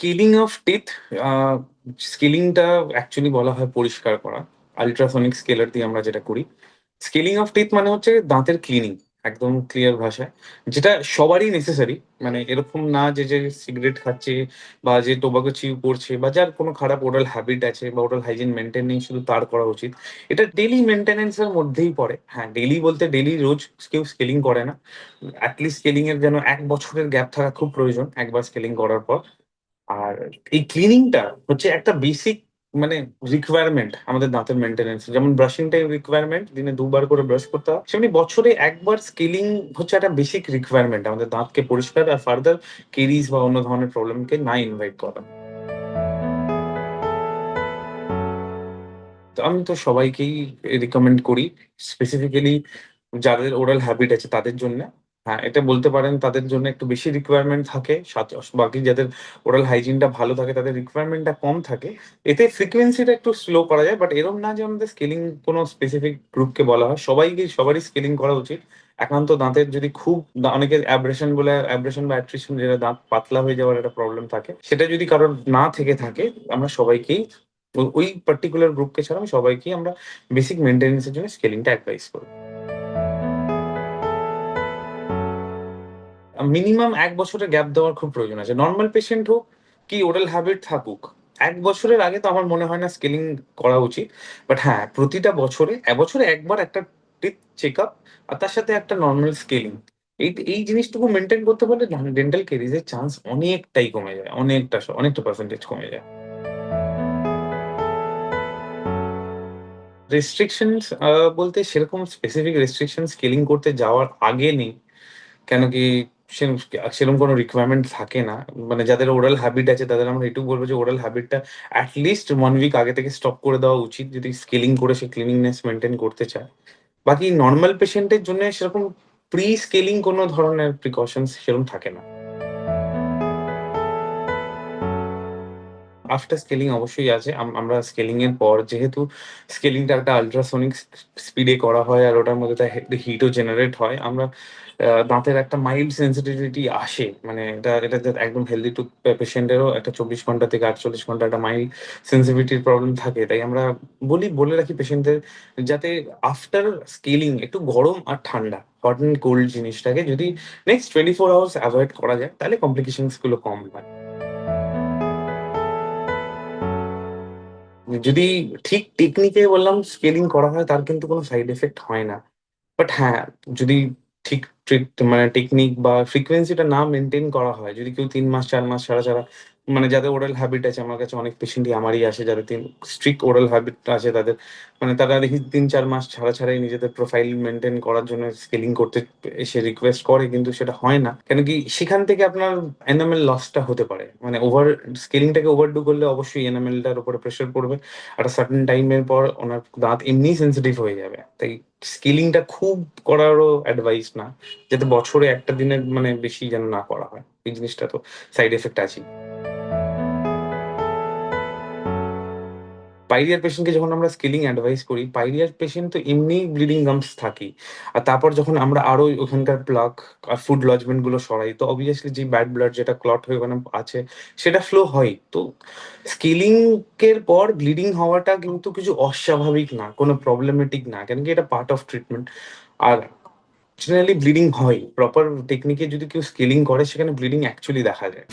Scaling of teeth স্কেলিংটা actually বলা হয় পরিষ্কার করা। আল্ট্রাসনিক স্কেলার দিয়ে আমরা যেটা করি। স্কেলিং অফ টিথ মানে হচ্ছে দাঁতের ক্লিনিং, একদম ক্লিয়ার ভাষায়। যেটা সবারই নেসেসারি। মানে এরকম না যে সিগারেট খাচ্ছে বা যে টোবাকো চিউ করছে বা যার কোনো খারাপ ওরাল হ্যাবিট আছে বা ওরাল হাইজিন মেইনটেইন নেই শুধু তার করা উচিত। এটা ডেইলি মেইনটেন্যান্স এর মধ্যেই পড়ে। হ্যাঁ, ডেইলি বলতে ডেইলি রোজ কেউ স্কেলিং করে না। এট লিস্ট স্কেলিং এর যেন ১ বছরের গ্যাপ থাকা খুব প্রয়োজন একবার স্কেলিং করার পর। আর এই ক্লিনিংটা হচ্ছে একটা বেসিক মানে রিকোয়ারমেন্ট আমাদের দাঁতের মেইনটেন্যান্স। যেমন ব্রাশিংটাই রিকোয়ারমেন্ট, দিনে ২ বার করে ব্রাশ করতে হয়। সেমনি বছরে ১ বার স্কেলিং হচ্ছে একটা বেসিক রিকোয়ারমেন্ট আমাদের দাঁতকে পরিষ্কার আর ফার্দার কেরিস বা অন্য ধরনের প্রবলেমকে না ইনভাইট করা। তো আমি তো সবাইকেই রিকমেন্ড করি। স্পেসিফিক্যালি যাদের ওরাল হ্যাবিট আছে তাদের জন্যে। হ্যাঁ, এটা বলতে পারেন তাদের জন্য একটু বেশি রিকোয়ারমেন্ট থাকে। বাকি যাদের ওরাল হাইজিনটা ভালো থাকে তাদের রিকোয়ারমেন্টটা কম থাকে। এতে ফ্রিকোয়েন্সিটা একটু স্লো করা যায়। বাট এরম না যে আমাদের স্কেলিং কোনো স্পেসিফিক গ্রুপকে বলা হয়। সবারই স্কেলিং করা উচিত। একান্ত দাঁতের যদি খুব অনেকের অ্যাব্রেশন বলে অ্যাব্রেশন বা অ্যাট্রিশন যেটা দাঁত পাতলা হয়ে যাওয়ার একটা প্রবলেম থাকে। সেটা যদি কারোর না থেকে থাকে আমরা সবাইকেই ওই পার্টিকুলার গ্রুপকে ছাড়া আমি সবাইকেই আমরা বেসিক মেইনটেন্যান্স এর জন্য স্কেলিংটা অ্যাডভাইস করব। মিনিমাম ১ বছরের গ্যাপ দেওয়ার খুব প্রয়োজন আছে। নরমাল পেশেন্ট হোক কি ওরাল হ্যাবিট থাকুক, ১ বছরের আগে তো আমার মনে হয় না স্কেলিং করা উচিত। বাট হ্যাঁ, প্রতিটা বছরে বছরে একবার একটা টিথ চেকআপ আর তার সাথে একটা নরমাল স্কেলিং। এই জিনিসটুকু মেইনটেইন করতে পারলে ডেন্টাল ক্যারিজ এর চান্স অনেকটাই কমে যায়। অনেকটা পার্সেন্টেজ কমে যায়। রেস্ট্রিকশনস বলতে সেরকম স্পেসিফিক রেস্ট্রিকশন স্কেলিং করতে যাওয়ার আগে নেই। কেন কি সেরম সেরম কোনো রিকোয়ারমেন্ট থাকে না। মানে যাদের ওরাল হ্যাবিট আছে তাদের আমরা এটুকু বলব যে ওরাল হ্যাবিটটা এট লিস্ট 1 উইক আগে থেকে স্টপ করে দেওয়া উচিত যদি স্কেলিং করে সে ক্লিনিংনেস মেইনটেইন করতে চায়। বাকি নরমাল পেশেন্ট এর জন্য সেরকম প্রি স্কেলিং কোনো ধরনের প্রিকশনস সেরম থাকে না। আফটার স্কেলিং অবশ্যই আছে। আমরা স্কেলিং এর পর যেহেতু স্কেলিংটা একটা আল্ট্রাসনিক স্পিডে করা হয় আর ওটার মধ্যে হিটও জেনারেট হয়। আমরা দাঁতের একটা মাইল্ড সেনসিটিভিটি আসে। মানে এটা একদম হেলথি টুথ পেশেন্ট এরও একটা ২৪ ঘন্টা থেকে ৪৮ ঘন্টা একটা মাইল্ড সেনসিটিভিটির প্রবলেম থাকে। তাই আমরা বলে রাখি পেশেন্টদের যাতে আফটার স্কেলিং একটু গরম আর ঠান্ডা, হট অ্যান্ড কোল্ড জিনিসটাকে যদি নেক্সট 24 আওয়ার্স এভয়েড করা যায় তাহলে কমপ্লিকেশনস গুলো কম হয়। যদি ঠিক টেকনিকে বললাম স্কেলিং করা হয় তার কিন্তু কোনো সাইড ইফেক্ট হয় না। বাট হ্যাঁ, যদি ঠিক মানে টেকনিক বা ফ্রিকোয়েন্সিটা না মেইনটেইন করা হয়, যদি কেউ ৩ মাস ৪ মাস ছাড়া মানে যাদের ওরাল হ্যাবিট আছে আমার কাছে অনেক পেশেন্টই আমারই আসে যাদের স্ট্রিক্ট ওরাল হ্যাবিট আছে তাদের। মানে তারা দেখি ৩-৪ মাস ছাড়াই নিজেদের প্রোফাইল মেইনটেইন করার জন্য স্কেলিং করতে এসে রিকোয়েস্ট করে কিন্তু সেটা হয় না। কেন কি সেখান থেকে আপনার এনামেল লসটা হতে পারে। মানে স্কেলিংটাকে ওভারডু করলে অবশ্যই এনামেলটার উপরে প্রেশার পড়বে। একটা সার্টেন টাইমের পর ওনার দাঁত এমনিই সেনসিটিভ হয়ে যাবে। তাই স্কেলিংটা খুব করারও অ্যাডভাইস না। যাতে বছরে একটা দিনের মানে বেশি যেন না করা হয়। এই জিনিসটা তো সাইড ইফেক্ট আছেই। পাইলিয়ার পেশেন্টকে যখন আমরা স্কেলিং অ্যাডভাইস করি, পাইলিয়ার পেশেন্ট তো এমনিই ব্লিডিং গামস থাকেই। আর তারপর যখন আমরা আরো ওখানকার প্লাক আর ফুড লজমেন্ট গুলো সরাই, তো অবভিয়াসলি যে ব্যাড ব্লাড যেটা ক্লট হয়ে ওখানে আছে, সেটা ফ্লো হয়ই। তো স্কেলিং এর পর ব্লিডিং হওয়াটা কিন্তু কিছু অস্বাভাবিক না, কোনো প্রবলেমেটিক না। কেন কি এটা পার্ট অফ ট্রিটমেন্ট। আর জেনারেলি ব্লিডিং হয়। প্রপার টেকনিকে যদি কেউ স্কেলিং করে সেখানে ব্লিডিং অ্যাকচুয়ালি দেখা যায়।